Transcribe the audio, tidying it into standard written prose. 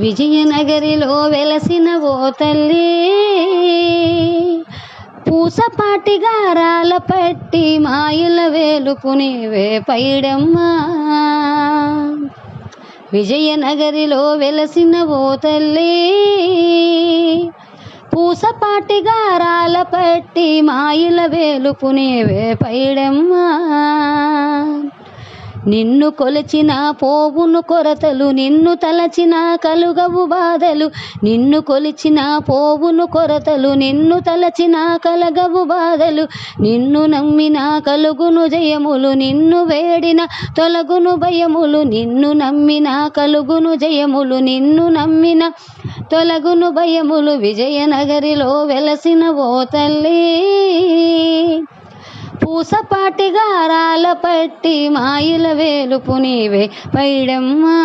విజయనగరిలో వెలసిన ఓ తల్లి, పూసపాటి గారాల పట్టి మాయల వేలుపు నీవే పైడమ్మా. విజయనగరిలో వెలసిన ఓ తల్లి, పూసపాటి గారాల పట్టి మాయల వేలుపు నీవే పైడమ్మా. నిన్ను కొలిచిన పోవును కొరతలు, నిన్ను తలచిన కలుగవు బాధలు. నిన్ను కొలిచిన పోవును కొరతలు, నిన్ను తలచిన కలగవు బాధలు. నిన్ను నమ్మిన కలుగును జయములు, నిన్ను వేడిన తొలగును భయములు. నిన్ను నమ్మిన కలుగును జయములు, నిన్ను నమ్మిన తొలగును భయములు. విజయనగరిలో వెలసిన ఓ తల్లి, పూసపాటి గారాల పట్టి మాయల వేలుపు నీవే పైడమ్మా.